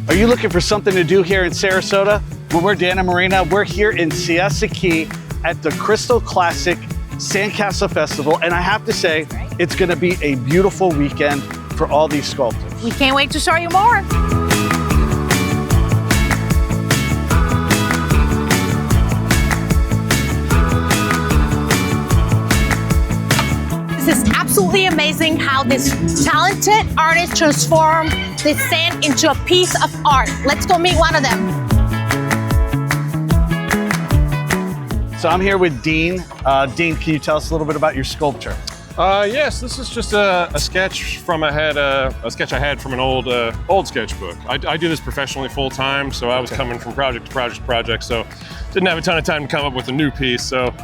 Are you looking for something to do here in Sarasota? Well, we're Dan and Marina. We're here in Siesta Key at the Crystal Classic Sandcastle Festival. And I have to say, it's gonna be a beautiful weekend for all these sculptors. We can't wait to show you more. This is absolutely amazing how this talented artist transformed this sand into a piece of art. Let's go meet one of them. So I'm here with Dean. Dean, can you tell us a little bit about your sculpture? Yes, this is just a sketch from a sketch I had from an old sketchbook. I do this professionally full time, so I was coming from project to project to project, so didn't have a ton of time to come up with a new piece. So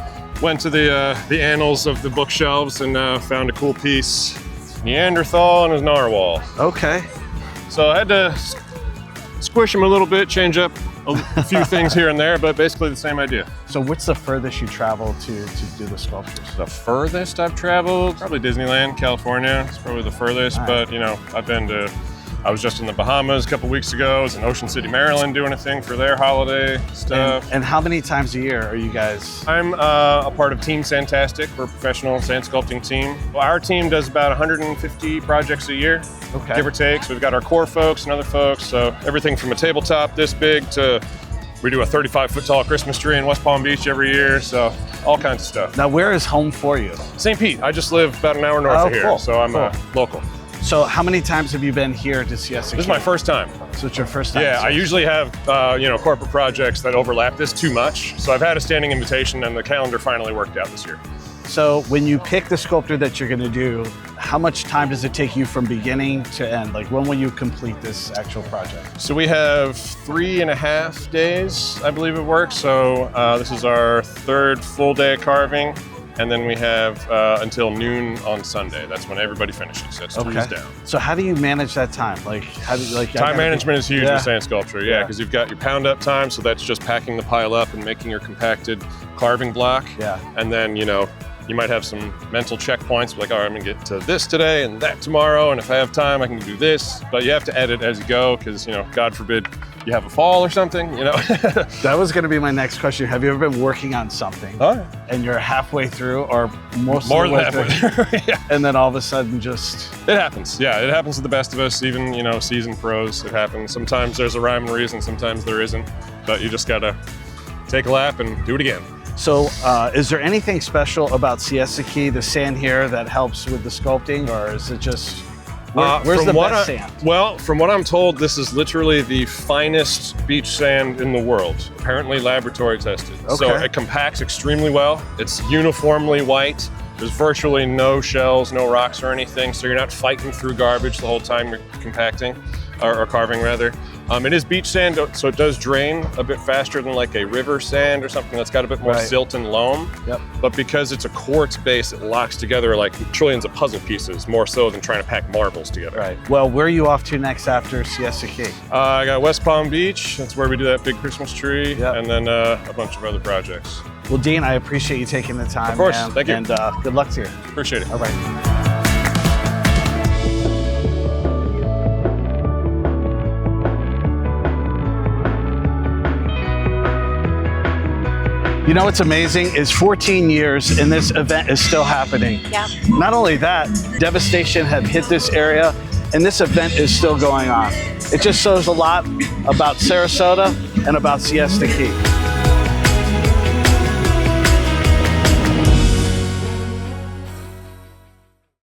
went to the annals of the bookshelves and found a cool piece, Neanderthal and his narwhal. Okay. So I had to squish them a little bit, change up a few things here and there, but basically the same idea. So what's the furthest you travel to do the sculptures? The furthest I've traveled, probably Disneyland, California. It's probably the furthest, but you know, I was just in the Bahamas a couple weeks ago. I was in Ocean City, Maryland doing a thing for their holiday stuff. And how many times a year are you guys? I'm a part of Team Sandtastic. We're a professional sand sculpting team. Well, our team does about 150 projects a year, give or take. So we've got our core folks and other folks. So everything from a tabletop this big to we do a 35-foot tall Christmas tree in West Palm Beach every year. So all kinds of stuff. Now, where is home for you? St. Pete. I just live about an hour north of here. Cool. So I'm local. So how many times have you been here to Siesta Key? This is my first time. So it's your first time? Yeah, I usually have corporate projects that overlap this too much. So I've had a standing invitation and the calendar finally worked out this year. So when you pick the sculpture that you're gonna do, how much time does it take you from beginning to end? Like when will you complete this actual project? So we have 3.5 days, I believe it works. So this is our third full day of carving. And then we have until noon on Sunday. That's when everybody finishes. That's 3 days down. So how do you manage that time? Like, how do you, time management is huge with sand sculpture, because you've got your pound up time, so that's just packing the pile up and making your compacted carving block. Yeah. And then, you might have some mental checkpoints, like, all right, I'm gonna get to this today and that tomorrow, and if I have time, I can do this. But you have to edit as you go, because, God forbid you have a fall or something, That was gonna be my next question. Have you ever been working on something and you're halfway through or more than halfway through, yeah. And then all of a sudden just... It happens, yeah. It happens to the best of us, even, seasoned pros, it happens. Sometimes there's a rhyme and reason, sometimes there isn't. But you just gotta take a lap and do it again. So is there anything special about Siesta Key, the sand here, that helps with the sculpting, or is it just, where's the best sand? Well, from what I'm told, this is literally the finest beach sand in the world, apparently laboratory tested. So it compacts extremely well. It's uniformly white. There's virtually no shells, no rocks or anything, so you're not fighting through garbage the whole time you're compacting, or carving rather. It is beach sand, so it does drain a bit faster than like a river sand or something that's got a bit more silt and loam. Yep. But because it's a quartz base, it locks together like trillions of puzzle pieces, more so than trying to pack marbles together. Right. Well, where are you off to next after Siesta Key? I got West Palm Beach. That's where we do that big Christmas tree, and then a bunch of other projects. Well, Dean, I appreciate you taking the time. Of course, man. thank you. And good luck to you. Appreciate it. All right. You know what's amazing is 14 years and this event is still happening. Yeah. Not only that, devastation had hit this area and this event is still going on. It just shows a lot about Sarasota and about Siesta Key.